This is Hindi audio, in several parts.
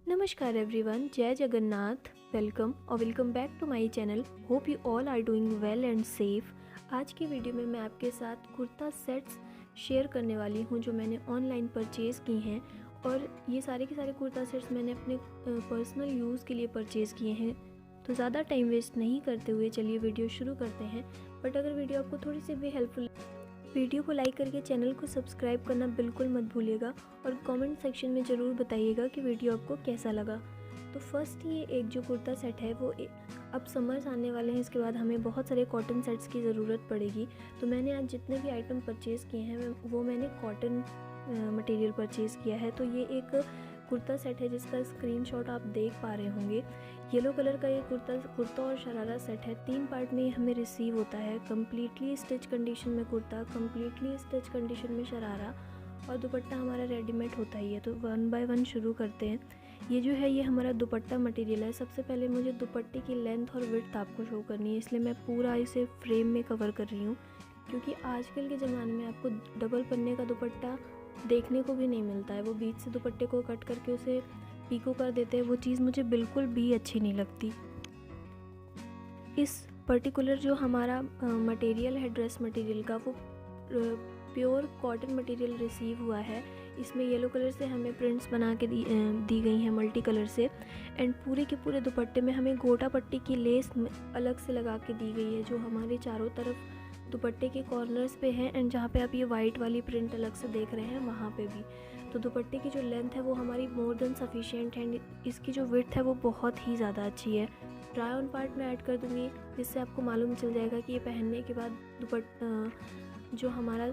नमस्कार एवरीवन, जय Jagannath. Welcome back to my channel. Hope you all are doing well and safe. आज की वीडियो में मैं आपके साथ कुर्ता सेट्स शेयर करने वाली हूं जो मैंने ऑनलाइन परचेज़ की हैं। और ये सारे के सारे कुर्ता सेट्स मैंने अपने पर्सनल यूज़ के लिए परचेज़ किए हैं। तो ज़्यादा टाइम वेस्ट नहीं करते हुए चलिए वीडियो शुरू करते हैं। बट अगर वीडियो आपको थोड़ी सी भी हेल्पफुल, वीडियो को लाइक करके चैनल को सब्सक्राइब करना बिल्कुल मत भूलिएगा और कमेंट सेक्शन में ज़रूर बताइएगा कि वीडियो आपको कैसा लगा। तो फर्स्ट ये एक जो कुर्ता सेट है वो अब समर्स आने वाले हैं, इसके बाद हमें बहुत सारे कॉटन सेट्स की ज़रूरत पड़ेगी। तो मैंने आज जितने भी आइटम परचेज़ किए हैं वो मैंने कॉटन मटेरियल परचेज़ किया है। तो ये एक कुर्ता सेट है जिसका स्क्रीनशॉट आप देख पा रहे होंगे। येलो कलर का ये कुर्ता और शरारा सेट है। 3 पार्ट में हमें रिसीव होता है। कम्प्लीटली स्टिच कंडीशन में कुर्ता, कम्प्लीटली स्टिच कंडीशन में शरारा और दुपट्टा हमारा रेडीमेड होता ही है। तो 1 बाय 1 शुरू करते हैं। ये जो है ये हमारा दुपट्टा मटेरियल है। सबसे पहले मुझे दुपट्टे की लेंथ और विड्थ आपको शो करनी है, इसलिए मैं पूरा इसे फ्रेम में कवर कर रही हूँ, क्योंकि आजकल के ज़माने में आपको डबल पन्ने का दुपट्टा देखने को भी नहीं मिलता है। वो बीच से दुपट्टे को कट करके उसे पीको कर देते हैं। वो चीज़ मुझे बिल्कुल भी अच्छी नहीं लगती। इस पर्टिकुलर जो हमारा मटेरियल है ड्रेस मटेरियल का, वो प्योर कॉटन मटेरियल रिसीव हुआ है। इसमें येलो कलर से हमें प्रिंट्स बना के दी गई हैं मल्टी कलर से। एंड पूरे के पूरे दुपट्टे में हमें गोटा पट्टी की लेस अलग से लगा के दी गई है, जो हमारे चारों तरफ दुपट्टे के कॉर्नर्स पे है। एंड जहाँ पे आप ये वाइट वाली प्रिंट अलग से देख रहे हैं वहाँ पे भी। तो दुपट्टे की जो लेंथ है वो हमारी मोर देन सफिशिएंट है। एंड इसकी जो विड्थ है वो बहुत ही ज़्यादा अच्छी है। ट्राई ऑन पार्ट में ऐड कर दूँगी, जिससे आपको मालूम चल जाएगा कि ये पहनने के बाद जो हमारा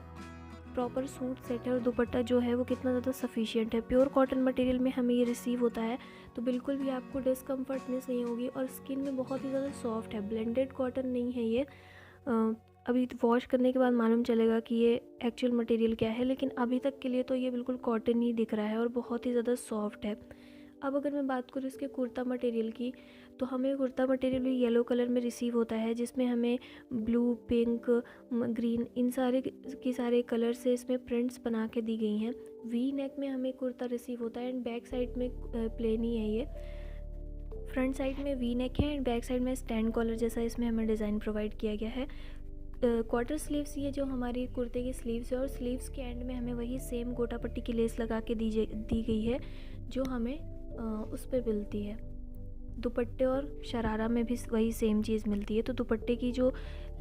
प्रॉपर सूट सेट है और दुपट्टा जो है वो कितना ज़्यादा सफिशिएंट है। प्योर कॉटन मटेरियल में हमें ये रिसीव होता है, तो बिल्कुल भी आपको डिस्कम्फर्टनेस नहीं होगी। और स्किन में बहुत ही ज़्यादा सॉफ्ट है, ब्लेंडेड कॉटन नहीं है ये। अभी वॉश करने के बाद मालूम चलेगा कि ये एक्चुअल मटेरियल क्या है, लेकिन अभी तक के लिए तो ये बिल्कुल कॉटन ही दिख रहा है और बहुत ही ज़्यादा सॉफ्ट है। अब अगर मैं बात करूँ इसके कुर्ता मटेरियल की, तो हमें कुर्ता मटेरियल भी येलो कलर में रिसीव होता है, जिसमें हमें ब्लू, पिंक, ग्रीन, इन सारे कलर से इसमें प्रिंट्स बना के दी गई हैं। वी नेक में हमें कुर्ता रिसीव होता है एंड बैक साइड में प्लेन ही है ये। फ्रंट साइड में वी नेक है एंड बैक साइड में स्टैंड कॉलर जैसा इसमें हमें डिज़ाइन प्रोवाइड किया गया है। क्वार्टर स्लीव्स ये जो हमारी कुर्ते की स्लीव्स है, और स्लीव्स के एंड में हमें वही सेम गोटा पट्टी की लेस लगा के दी गई है जो हमें उस पर मिलती है। दुपट्टे और शरारा में भी वही सेम चीज़ मिलती है। तो दुपट्टे की जो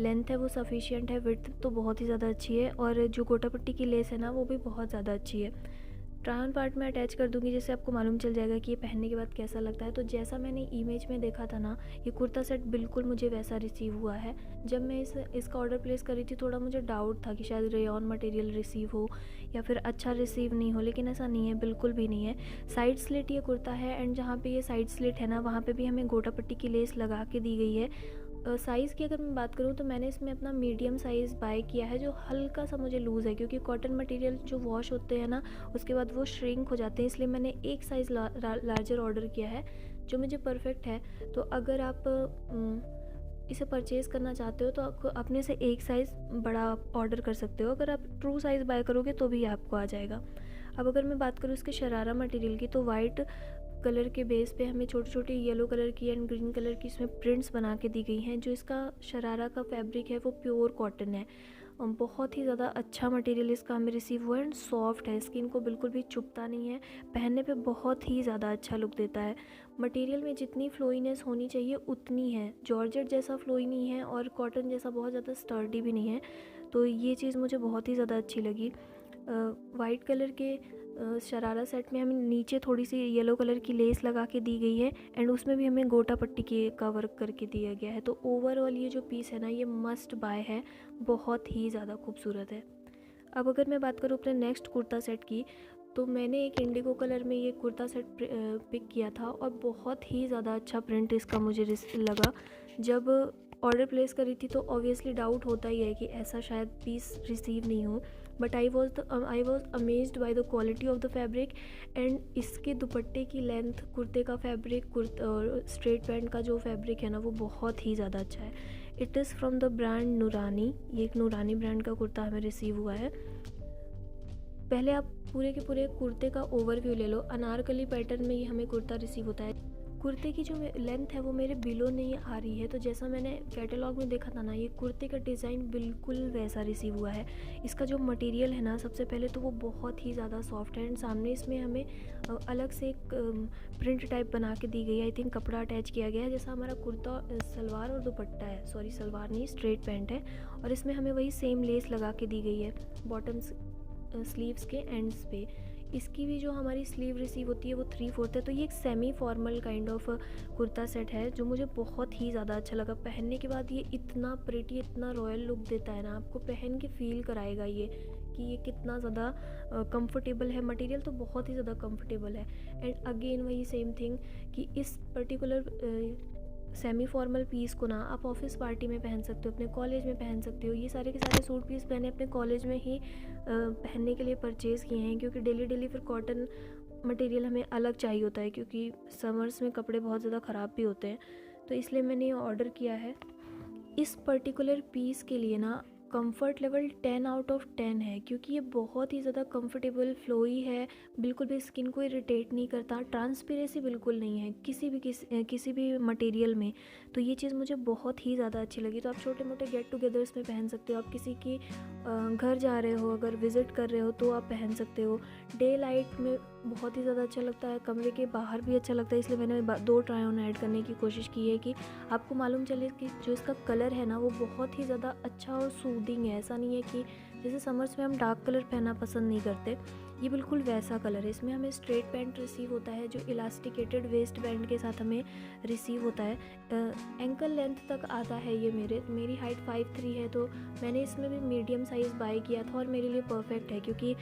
लेंथ है वो सफिशिएंट है, विड्थ तो बहुत ही ज़्यादा अच्छी है, और जो गोटा पट्टी की लेस है ना वो भी बहुत ज़्यादा अच्छी है। ट्राई ऑन पार्ट में अटैच कर दूंगी, जिससे आपको मालूम चल जाएगा कि ये पहनने के बाद कैसा लगता है। तो जैसा मैंने इमेज में देखा था ना, ये कुर्ता सेट बिल्कुल मुझे वैसा रिसीव हुआ है। जब मैं इसका ऑर्डर प्लेस करी थी, थोड़ा मुझे डाउट था कि शायद रेयॉन मटेरियल रिसीव हो या फिर अच्छा रिसीव नहीं हो, लेकिन ऐसा नहीं है, बिल्कुल भी नहीं है। साइड स्लिट ये कुर्ता है एंड जहाँ पे ये साइड स्लिट है ना, वहाँ पे भी हमें गोटा पट्टी की लेस लगा के दी गई है। साइज़ की अगर मैं बात करूँ तो मैंने इसमें अपना मीडियम साइज़ बाय किया है, जो हल्का सा मुझे लूज़ है, क्योंकि कॉटन मटेरियल जो वॉश होते हैं ना उसके बाद वो श्रिंक हो जाते हैं, इसलिए मैंने एक साइज़ लार्जर ऑर्डर किया है जो मुझे परफेक्ट है। तो अगर आप इसे परचेज़ करना चाहते हो तो आपको अपने से एक साइज़ बड़ा ऑर्डर कर सकते हो। अगर आप ट्रू साइज़ बाय करोगे तो भी आपको आ जाएगा। अब अगर मैं बात करूँ इसके शरारा मटेरियल की, तो वाइट कलर के बेस पे हमें छोटी छोटी येलो कलर की एंड ग्रीन कलर की इसमें प्रिंट्स बना के दी गई हैं। जो इसका शरारा का फैब्रिक है वो प्योर कॉटन है। बहुत ही ज़्यादा अच्छा मटेरियल इसका हमें रिसीव हुआ है एंड सॉफ्ट है, स्किन को बिल्कुल भी चुभता नहीं है, पहनने पे बहुत ही ज़्यादा अच्छा लुक देता है। मटेरियल में जितनी फ्लोईनेस होनी चाहिए उतनी है, जॉर्जेट जैसा फ्लोई नहीं है और कॉटन जैसा बहुत ज़्यादा स्टर्डी भी नहीं है। तो ये चीज़ मुझे बहुत ही ज़्यादा अच्छी लगी। वाइट कलर के शरारा सेट में हमें नीचे थोड़ी सी येलो कलर की लेस लगा के दी गई है एंड उसमें भी हमें गोटा पट्टी का वर्क करके दिया गया है। तो ओवरऑल ये जो पीस है ना, ये मस्ट बाय है, बहुत ही ज़्यादा खूबसूरत है। अब अगर मैं बात करूँ अपने नेक्स्ट कुर्ता सेट की, तो मैंने एक इंडिगो कलर में ये कुर्ता सेट पिक किया था और बहुत ही ज़्यादा अच्छा प्रिंट इसका मुझे लगा। जब ऑर्डर प्लेस करी थी तो ऑब्वियसली डाउट होता ही है कि ऐसा शायद पीस रिसीव नहीं हो, but I was amazed by the quality of the fabric and इसके दुपट्टे की लेंथ, कुर्ते का फैब्रिक, और स्ट्रेट पैंट का जो फैब्रिक है ना वो बहुत ही ज़्यादा अच्छा है। It is from the brand नूरानी। ये एक नूरानी ब्रांड का कुर्ता हमें रिसीव हुआ है। पहले आप पूरे के पूरे कुर्ते का ओवरव्यू ले लो। अनारकली पैटर्न में ये हमें कुर्ता रिसीव होता है। कुर्ते की जो लेंथ है वो मेरे बिलो नहीं आ रही है, तो जैसा मैंने कैटलॉग में देखा था ना, ये कुर्ते का डिज़ाइन बिल्कुल वैसा रिसीव हुआ है। इसका जो मटेरियल है ना, सबसे पहले तो वो बहुत ही ज़्यादा सॉफ्ट है, एंड सामने इसमें हमें अलग से एक प्रिंट टाइप बना के दी गई है। आई थिंक कपड़ा अटैच किया गया है, जैसा हमारा कुर्ता सलवार और दुपट्टा है, सॉरी सलवार नहीं, स्ट्रेट पैंट है, और इसमें हमें वही सेम लेस लगा के दी गई है बॉटम्स स्लीव्स के एंड्स पे। इसकी भी जो हमारी स्लीव रिसीव होती है वो 3/4 है। तो ये एक semi formal kind of kurta set है जो मुझे बहुत ही ज़्यादा अच्छा लगा। पहनने के बाद ये इतना प्रिटी, इतना रॉयल लुक देता है ना, आपको पहन के फील कराएगा ये कि ये कितना ज़्यादा कंफर्टेबल है। मटेरियल तो बहुत ही ज़्यादा कंफर्टेबल है। एंड अगेन वही सेम थिंग कि इस पर्टिकुलर सेमी फॉर्मल पीस को ना आप ऑफिस पार्टी में पहन सकते हो, अपने कॉलेज में पहन सकते हो। ये सारे के सारे सूट पीस मैंने अपने कॉलेज में ही पहनने के लिए परचेज़ किए हैं, क्योंकि डेली डेली फिर कॉटन मटेरियल हमें अलग चाहिए होता है, क्योंकि समर्स में कपड़े बहुत ज़्यादा ख़राब भी होते हैं। तो इसलिए मैंने ये ऑर्डर किया है। इस पर्टिकुलर पीस के लिए ना कंफर्ट लेवल 10/10 है, क्योंकि ये बहुत ही ज़्यादा कंफर्टेबल, फ्लोई है, बिल्कुल भी स्किन को इरिटेट नहीं करता, ट्रांसपेरेंसी बिल्कुल नहीं है किसी भी मटेरियल में। तो ये चीज़ मुझे बहुत ही ज़्यादा अच्छी लगी। तो आप छोटे मोटे गेट टुगेदर्स में पहन सकते हो, आप किसी की घर जा रहे हो, अगर विज़िट कर रहे हो तो आप पहन सकते हो। डे लाइट में बहुत ही ज़्यादा अच्छा लगता है, कमरे के बाहर भी अच्छा लगता है, इसलिए मैंने 2 ट्राई ऑन ऐड करने की कोशिश की है कि आपको मालूम चले कि जो इसका कलर है ना वो बहुत ही ज़्यादा अच्छा और सूदिंग है। ऐसा नहीं है कि जैसे समर्स में हम डार्क कलर पहनना पसंद नहीं करते, ये बिल्कुल वैसा कलर है। इसमें हमें स्ट्रेट पैंट रिसीव होता है जो इलास्टिकेटेड वेस्ट बैंड के साथ हमें रिसीव होता है। एंकल लेंथ तक आता है ये। मेरी हाइट 5'3" है, तो मैंने इसमें भी मीडियम साइज़ बाय किया था और मेरे लिए परफेक्ट है, क्योंकि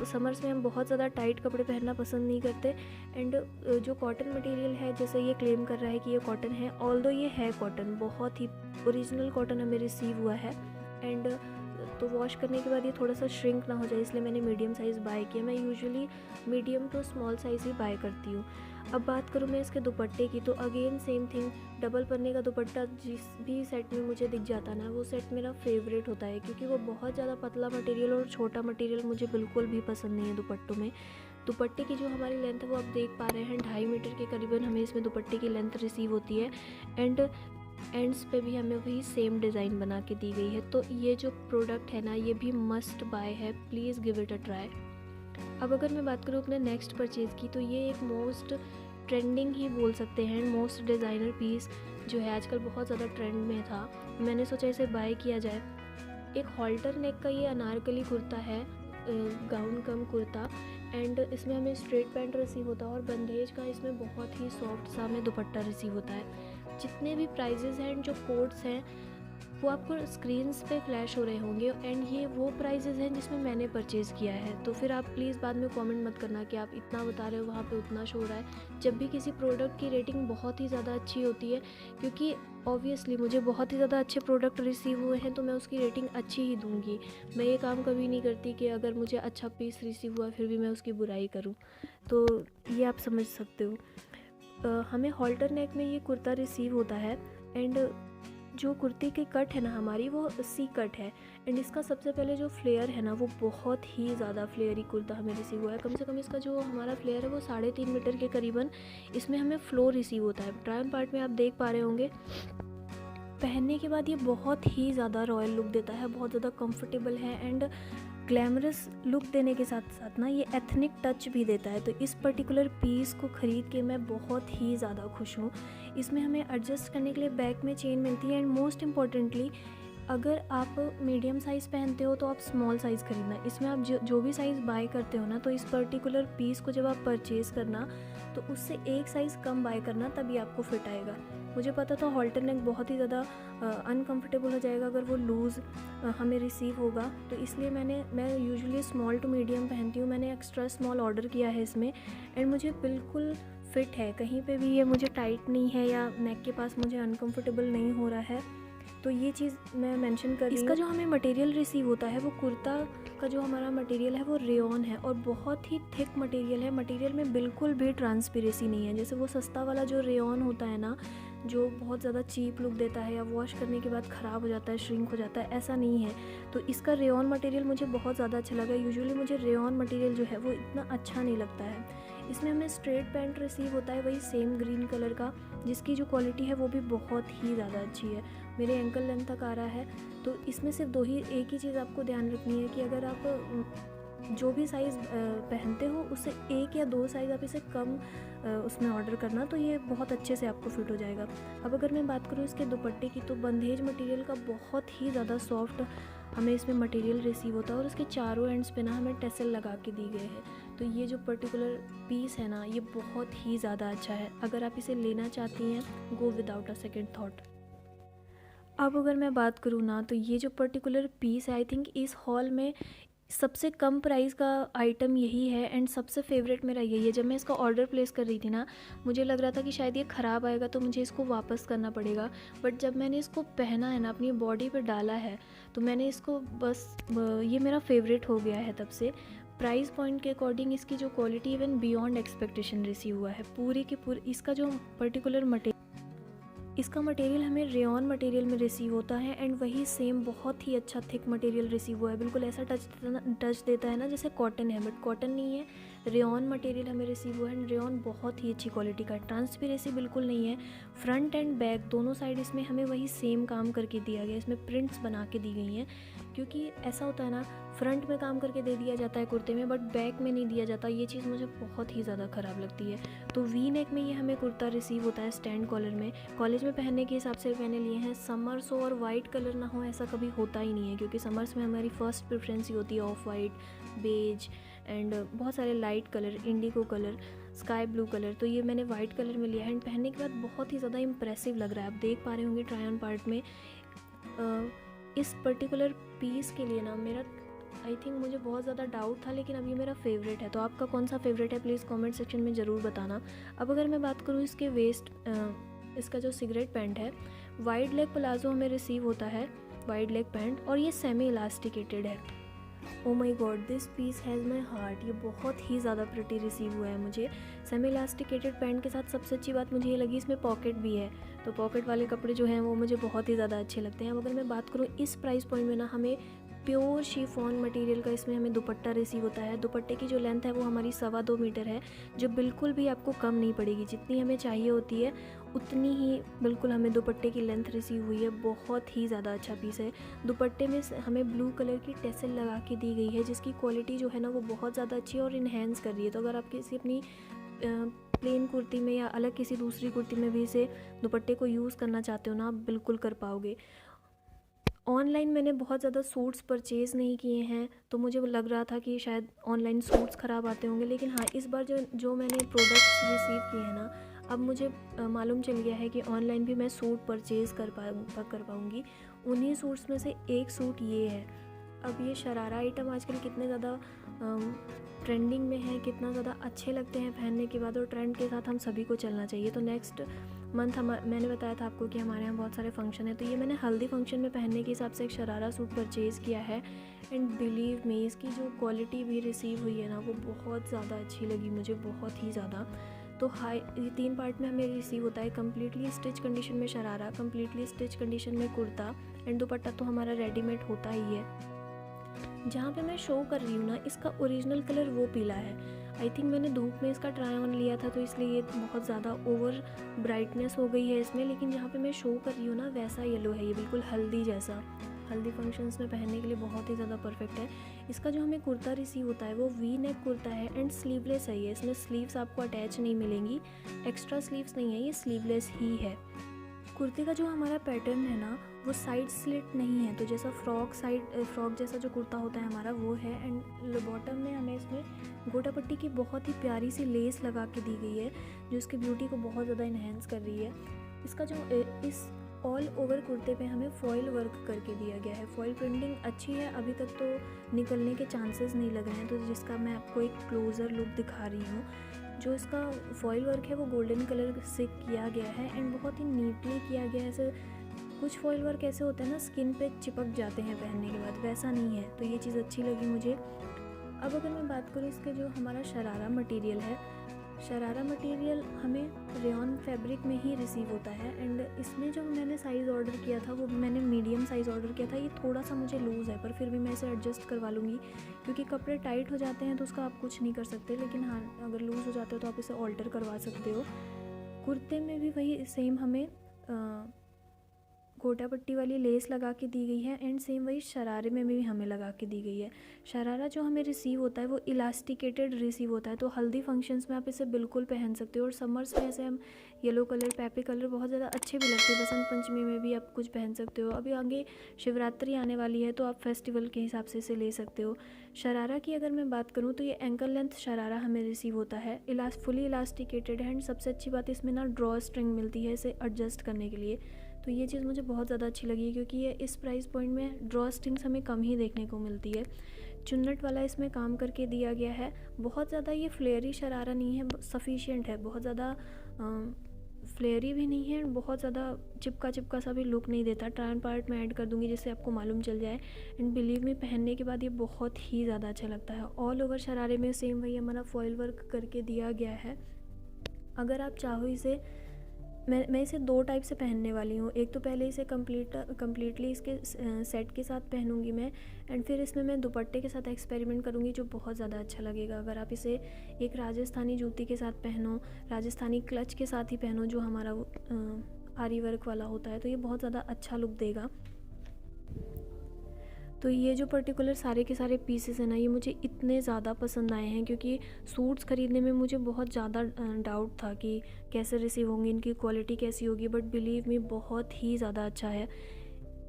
समर्स में हम बहुत ज़्यादा टाइट कपड़े पहनना पसंद नहीं करते। एंड जो कॉटन मटेरियल है, जैसे ये क्लेम कर रहा है कि ये कॉटन है, ऑल्दो ये है कॉटन, बहुत ही ओरिजिनल कॉटन हमें रिसीव हुआ है। एंड तो वॉश करने के बाद ये थोड़ा सा श्रिंक ना हो जाए, इसलिए मैंने मीडियम साइज़ बाय किया। मैं usually medium to small size ही बाय करती हूँ। अब बात करूँ मैं इसके दुपट्टे की, तो अगेन सेम थिंग, डबल पन्ने का दुपट्टा जिस भी सेट में मुझे दिख जाता ना, वो सेट मेरा फेवरेट होता है, क्योंकि वो बहुत ज़्यादा पतला मटेरियल और छोटा मटेरियल मुझे बिल्कुल भी पसंद नहीं है दुपट्टों में। दुपट्टे की जो हमारी लेंथ है वो आप देख पा रहे हैं, 2.5 मीटर के करीबन हमें इसमें दुपट्टे की लेंथ रिसीव होती है। एंड एंड्स पे भी हमें वही सेम डिज़ाइन बना के दी गई है। तो ये जो प्रोडक्ट है ना, ये भी मस्ट बाय है, please give it a try. अब अगर मैं बात करूँ अपने नेक्स्ट परचेज़ की, तो ये एक मोस्ट ट्रेंडिंग ही बोल सकते हैं, मोस्ट डिज़ाइनर पीस जो है आजकल बहुत ज़्यादा ट्रेंड में था, मैंने सोचा इसे बाय किया जाए। एक हॉल्टर नेक का ये अनारकली कुर्ता है, गाउन कम कुर्ता, एंड इसमें हमें स्ट्रेट पैंट रिसीव होता है और बंदेज का इसमें बहुत ही सॉफ्ट सा हमें दुपट्टा रिसीव होता है। जितने भी प्राइजेज़ हैं एंड जो कोड्स हैं वो आपको स्क्रीन्स पे फ्लैश हो रहे होंगे, एंड ये वो प्राइजेज़ हैं जिसमें मैंने परचेज़ किया है। तो फिर आप प्लीज़ बाद में कमेंट मत करना कि आप इतना बता रहे हो, वहाँ पे उतना शो हो रहा है। जब भी किसी प्रोडक्ट की रेटिंग बहुत ही ज़्यादा अच्छी होती है, क्योंकि ऑब्वियसली मुझे बहुत ही ज़्यादा अच्छे प्रोडक्ट रिसीव हुए हैं, तो मैं उसकी रेटिंग अच्छी ही दूँगी। मैं ये काम कभी नहीं करती कि अगर मुझे अच्छा पीस रिसीव हुआ फिर भी मैं उसकी बुराई करूँ। तो ये आप समझ सकते हो। हमें हॉल्टर नेक में ये कुर्ता रिसीव होता है, एंड जो कुर्ती की कट है ना हमारी, वो सी कट है। एंड इसका सबसे पहले जो फ्लेयर है ना, वो बहुत ही ज़्यादा फ्लेयरी कुर्ता हमें रिसीव हुआ है। कम से कम इसका जो हमारा फ्लेयर है वो 3.5 मीटर के करीबन इसमें हमें फ्लो रिसीव होता है। ट्राई ऑन पार्ट में आप देख पा रहे होंगे, पहनने के बाद ये बहुत ही ज़्यादा रॉयल लुक देता है, बहुत ज़्यादा कंफर्टेबल है, एंड ग्लैमरस लुक देने के साथ साथ ना ये एथनिक टच भी देता है। तो इस पर्टिकुलर पीस को ख़रीद के मैं बहुत ही ज़्यादा खुश हूँ। इसमें हमें एडजस्ट करने के लिए बैक में चेन मिलती है, एंड मोस्ट इम्पॉर्टेंटली अगर आप मीडियम साइज़ पहनते हो तो आप स्मॉल साइज़ ख़रीदना। इसमें आप जो भी साइज़ बाय करते हो ना, तो इस पर्टिकुलर पीस को जब आप परचेज़ करना तो उससे एक साइज़ कम बाय करना, तभी आपको फिट आएगा। मुझे पता था हॉल्टर नेक बहुत ही ज़्यादा अनकंफर्टेबल हो जाएगा अगर वो लूज़ हमें रिसीव होगा, तो इसलिए मैं यूजुअली स्मॉल टू मीडियम पहनती हूँ। मैंने एक्स्ट्रा स्मॉल ऑर्डर किया है इसमें, एंड मुझे बिल्कुल फिट है, कहीं पे भी ये मुझे टाइट नहीं है या नेक के पास मुझे अनकंफर्टेबल नहीं हो रहा है। तो ये चीज़ मैं मेंशन कर रही हूँ। इसका जो हमें मटेरियल रिसीव होता है, वो कुर्ता का जो हमारा मटेरियल है वो रेयॉन है और बहुत ही थिक मटेरियल है। मटेरियल में बिल्कुल भी ट्रांसपेरेंसी नहीं है। जैसे वो सस्ता वाला जो रेयॉन होता है ना, जो बहुत ज़्यादा चीप लुक देता है या वॉश करने के बाद ख़राब हो जाता है, श्रिंक हो जाता है, ऐसा नहीं है। तो इसका रेयॉन मटेरियल मुझे बहुत ज़्यादा अच्छा लगा। यूजुअली मुझे रेयॉन मटेरियल जो है वो इतना अच्छा नहीं लगता है। इसमें हमें स्ट्रेट पैंट रिसीव होता है, वही सेम ग्रीन कलर का, जिसकी जो क्वालिटी है वो भी बहुत ही ज़्यादा अच्छी है। मेरे एंकल लेंथ तक आ रहा है। तो इसमें सिर्फ एक ही चीज़ आपको ध्यान रखनी है कि अगर आप जो भी साइज़ पहनते हो उससे 1 या 2 साइज़ आप इसे कम उसमें ऑर्डर करना, तो ये बहुत अच्छे से आपको फिट हो जाएगा। अब अगर मैं बात करूँ इसके दुपट्टे की, तो बंधेज मटेरियल का बहुत ही ज़्यादा सॉफ्ट हमें इसमें मटेरियल रिसीव होता है और इसके चारों एंड्स पे ना हमें टेसल लगा के दी गए हैं। तो ये जो पर्टिकुलर पीस है ना, ये बहुत ही ज़्यादा अच्छा है। अगर आप इसे लेना चाहती हैं, go without a second thought. अब अगर मैं बात करूँ ना, तो ये जो पर्टिकुलर पीस है, आई थिंक इस हॉल में सबसे कम प्राइस का आइटम यही है एंड सबसे फेवरेट मेरा यही है। जब मैं इसका ऑर्डर प्लेस कर रही थी ना, मुझे लग रहा था कि शायद ये ख़राब आएगा तो मुझे इसको वापस करना पड़ेगा, बट जब मैंने इसको पहना है ना, अपनी बॉडी पे डाला है, तो मैंने इसको बस ये मेरा फेवरेट हो गया है तब से। प्राइस पॉइंट के अकॉर्डिंग इसकी जो quality even beyond expectation receive हुआ है। पूरे के पूरे इसका जो पर्टिकुलर इसका मटेरियल हमें रेयॉन मटेरियल में रिसीव होता है एंड वही सेम बहुत ही अच्छा थिक मटेरियल रिसीव हुआ है। बिल्कुल ऐसा टच देता है ना जैसे कॉटन है, बट कॉटन नहीं है, रेयॉन मटेरियल हमें रिसीव हुआ है एंड रेयॉन बहुत ही अच्छी क्वालिटी का है। ट्रांसपेरेंसी बिल्कुल नहीं है। फ्रंट एंड बैक दोनों साइड इसमें हमें वही सेम काम करके दिया गया है। इसमें प्रिंट्स बना के दी गई हैं, क्योंकि ऐसा होता है ना, फ्रंट में काम करके दे दिया जाता है कुर्ते में, बट बैक में नहीं दिया जाता। ये चीज़ मुझे बहुत ही ज़्यादा ख़राब लगती है। तो वी नेक में ये हमें कुर्ता रिसीव होता है स्टैंड कॉलर में। कॉलेज में पहनने के हिसाब से मैंने लिए हैं। समर्स हो और वाइट कलर ना हो ऐसा कभी होता ही नहीं है, क्योंकि समर्स में हमारी फ़र्स्ट प्रेफरेंस ही होती है ऑफ वाइट, बेज एंड बहुत सारे light colour, Indigo colour, sky blue colour. तो ये मैंने वाइट कलर में लिया है एंड पहनने के बाद बहुत ही ज़्यादा इंप्रेसिव लग रहा है। आप देख पा रहे होंगे ट्राई ऑन पार्ट में। इस पर्टिकुलर पीस के लिए ना मेरा आई थिंक मुझे बहुत ज़्यादा डाउट था, लेकिन अब ये मेरा फेवरेट है। तो आपका कौन सा फेवरेट है प्लीज़ कमेंट सेक्शन में ज़रूर बताना। अब अगर मैं बात करूँ इसके वेस्ट, इसका जो सिगरेट पैंट है, वाइड लेग प्लाजो हमें रिसीव होता है, वाइड लेग पैंट, और ये सेमी इलास्टिकेटेड है। Oh my God, this piece has my heart. ये बहुत ही ज़्यादा प्रिटी रिसीव हुआ है मुझे। सेमी इलास्टिकेटेड पैंट के साथ सबसे अच्छी बात मुझे ये लगी, इसमें पॉकेट भी है। तो पॉकेट वाले कपड़े जो हैं वो मुझे बहुत ही ज़्यादा अच्छे लगते हैं। अब अगर मैं बात करूँ इस प्राइस पॉइंट में ना, हमें प्योर शिफॉन मटेरियल का इसमें हमें दुपट्टा रिसीव होता है। दुपट्टे की जो लेंथ है वो हमारी 2.25 मीटर है, जो बिल्कुल भी आपको कम नहीं पड़ेगी। जितनी हमें चाहिए होती है उतनी ही बिल्कुल हमें दुपट्टे की लेंथ रिसीव हुई है। बहुत ही ज़्यादा अच्छा पीस है। दुपट्टे में हमें ब्लू कलर की टेसल लगा के दी गई है, जिसकी क्वालिटी जो है ना वो बहुत ज़्यादा अच्छी है और इन्हेंस कर रही है। तो अगर आप किसी अपनी प्लेन कुर्ती में या अलग किसी दूसरी कुर्ती में भी इसे दुपट्टे को यूज़ करना चाहते हो ना, आप बिल्कुल कर पाओगे। ऑनलाइन मैंने बहुत ज़्यादा सूट्स परचेज़ नहीं किए हैं, तो मुझे लग रहा था कि शायद ऑनलाइन सूट्स ख़राब आते होंगे, लेकिन हाँ, इस बार जो मैंने प्रोडक्ट्स रिसीव किए हैं ना, अब मुझे मालूम चल गया है कि ऑनलाइन भी मैं सूट परचेज़ कर पाऊँगी। उन्हीं सूट्स में से एक सूट ये है। अब ये शरारा आइटम आजकल कितने ज़्यादा ट्रेंडिंग में है, कितना ज़्यादा अच्छे लगते हैं पहनने के बाद, और ट्रेंड के साथ हम सभी को चलना चाहिए। तो नेक्स्ट मंथ मैंने बताया था आपको कि हमारे यहाँ बहुत सारे फंक्शन है, तो ये मैंने हल्दी फंक्शन में पहनने के हिसाब से एक शरारा सूट परचेज़ किया है एंड बिलीव मी, इसकी जो क्वालिटी भी रिसीव हुई है ना वो बहुत ज़्यादा अच्छी लगी मुझे, बहुत ही ज़्यादा। तो ये 3 पार्ट में हमें रिसीव होता है। कम्प्लीटली स्टिच कंडीशन में शरारा, कम्प्लीटली स्टिच कंडीशन में कुर्ता एंड दुपट्टा तो हमारा रेडीमेड होता ही है। जहाँ पे मैं शो कर रही हूँ ना, इसका ओरिजिनल कलर वो पीला है। आई थिंक मैंने धूप में इसका ट्राई ऑन लिया था, तो इसलिए ये बहुत ज़्यादा ओवर ब्राइटनेस हो गई है इसमें, लेकिन जहाँ पे मैं शो कर रही हूँ ना वैसा येलो है ये, बिल्कुल हल्दी जैसा। हल्दी फंक्शंस में पहनने के लिए बहुत ही ज़्यादा परफेक्ट है। इसका जो हमें कुर्ता रिसीव होता है वो वी नेक कुर्ता है एंड स्लीवलेस है ये। इसमें स्लीव्स आपको अटैच नहीं मिलेंगी, एक्स्ट्रा स्लीव्स नहीं है, ये स्लीवलेस ही है। कुर्ते का जो हमारा पैटर्न है ना वो साइड स्लिट नहीं है, तो जैसा फ्रॉक जैसा जो कुर्ता होता है हमारा वो है। एंड बॉटम में हमें इसमें गोटा पट्टी की बहुत ही प्यारी सी लेस लगा के दी गई है, जो इसकी ब्यूटी को बहुत ज़्यादा इन्हेंस कर रही है। इसका जो इस ऑल ओवर कुर्ते पे हमें फॉइल वर्क करके दिया गया है। फॉइल प्रिंटिंग अच्छी है, अभी तक तो निकलने के चांसेस नहीं लग रहे हैं, तो जिसका मैं आपको एक क्लोज़र लुक दिखा रही हूँ। जो इसका फॉइल वर्क है वो गोल्डन कलर से किया गया है एंड बहुत ही नीटली किया गया है। ऐसे कुछ फॉइल वर्क ऐसे होते हैं ना स्किन पे चिपक जाते हैं पहनने के बाद, वैसा नहीं है, तो ये चीज़ अच्छी लगी मुझे। अब अगर मैं बात करूँ इसके जो हमारा शरारा मटेरियल है, शरारा मटेरियल हमें रेयॉन फैब्रिक में ही रिसीव होता है। एंड इसमें जो मैंने साइज़ ऑर्डर किया था वो मैंने मीडियम साइज़ ऑर्डर किया था। ये थोड़ा सा मुझे लूज़ है, पर फिर भी मैं इसे एडजस्ट करवा लूँगी, क्योंकि कपड़े टाइट हो जाते हैं तो उसका आप कुछ नहीं कर सकते, लेकिन हाँ अगर लूज़ हो जाते हो तो आप इसे ऑल्टर करवा सकते हो। कुर्ते में भी वही सेम हमें गोटा पट्टी वाली लेस लगा के दी गई है, एंड सेम वही शरारे में भी हमें लगा के दी गई है। शरारा जो हमें रिसीव होता है वो इलास्टिकेटेड रिसीव होता है, तो हल्दी फंक्शंस में आप इसे बिल्कुल पहन सकते हो। और समर्स में ऐसे हम येलो कलर, पेपी कलर बहुत ज़्यादा अच्छे भी लगते हैं। बसंत पंचमी में भी आप कुछ पहन सकते हो। अभी आगे शिवरात्रि आने वाली है तो आप फेस्टिवल के हिसाब से इसे ले सकते हो। शरारा की अगर मैं बात करूँ तो ये एंकल लेंथ शरारा हमें रिसीव होता है, फुली इलास्टिकेटेड है। एंड सबसे अच्छी बात इसमें ना ड्रॉ स्ट्रिंग मिलती है इसे एडजस्ट करने के लिए, तो ये चीज़ मुझे बहुत ज़्यादा अच्छी लगी, क्योंकि ये इस प्राइस पॉइंट में ड्रॉ स्ट्रिंग्स हमें कम ही देखने को मिलती है। चुन्नट वाला इसमें काम करके दिया गया है। बहुत ज़्यादा ये फ्लेयरी शरारा नहीं है, सफिशिएंट है। बहुत ज़्यादा फ्लेयरी भी नहीं है, बहुत ज़्यादा चिपका चिपका सा भी लुक नहीं देता। ट्रायन पार्ट में ऐड कर दूंगी जिससे आपको मालूम चल जाए। एंड बिलीव मी, पहनने के बाद ये बहुत ही ज़्यादा अच्छा लगता है। ऑल ओवर शरारे में सेम वही हमारा फॉइल वर्क करके दिया गया है। अगर आप चाहो इसे, मैं इसे 2 टाइप से पहनने वाली हूँ। एक तो पहले इसे कम्प्लीटली इसके सेट के साथ पहनूंगी मैं, एंड फिर इसमें मैं दुपट्टे के साथ एक्सपेरिमेंट करूँगी जो बहुत ज़्यादा अच्छा लगेगा। अगर आप इसे एक राजस्थानी जूती के साथ पहनो, राजस्थानी क्लच के साथ ही पहनो जो हमारा आरी वर्क वाला होता है, तो ये बहुत ज़्यादा अच्छा लुक देगा। तो ये जो पर्टिकुलर सारे के सारे पीसेस हैं ना, ये मुझे इतने ज़्यादा पसंद आए हैं, क्योंकि सूट्स ख़रीदने में मुझे बहुत ज़्यादा डाउट था कि कैसे रिसीव होंगे, इनकी क्वालिटी कैसी होगी, बट बिलीव मी बहुत ही ज़्यादा अच्छा है।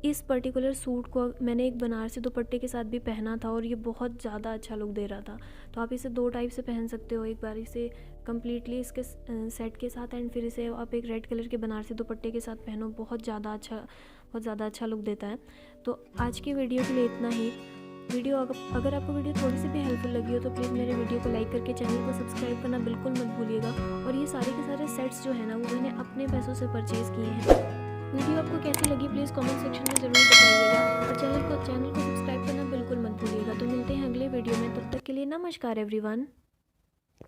इस पर्टिकुलर सूट को मैंने एक बनारसी दुपट्टे के साथ भी पहना था और ये बहुत ज़्यादा अच्छा लुक दे रहा था। तो आप इसे 2 टाइप से पहन सकते हो। एक बार इसे कम्प्लीटली इसके सेट के साथ, एंड फिर इसे आप एक रेड कलर के बनारसी दुपट्टे के साथ पहनो, बहुत ज़्यादा अच्छा लुक देता है। तो आज की वीडियो के लिए इतना ही। अगर आपको वीडियो थोड़ी सी भी हेल्पफुल लगी हो तो प्लीज़ मेरे वीडियो को लाइक करके चैनल को सब्सक्राइब करना बिल्कुल मत भूलिएगा। और ये सारे के सारे सेट्स जो है ना, वो मैंने अपने पैसों से परचेज़ किए हैं। वीडियो आपको कैसी लगी प्लीज़ कमेंट सेक्शन में ज़रूर बताइएगा, और चैनल को सब्सक्राइब करना बिल्कुल मत भूलिएगा। तो मिलते हैं अगले वीडियो में, तब तक के लिए नमस्कार एवरीवन।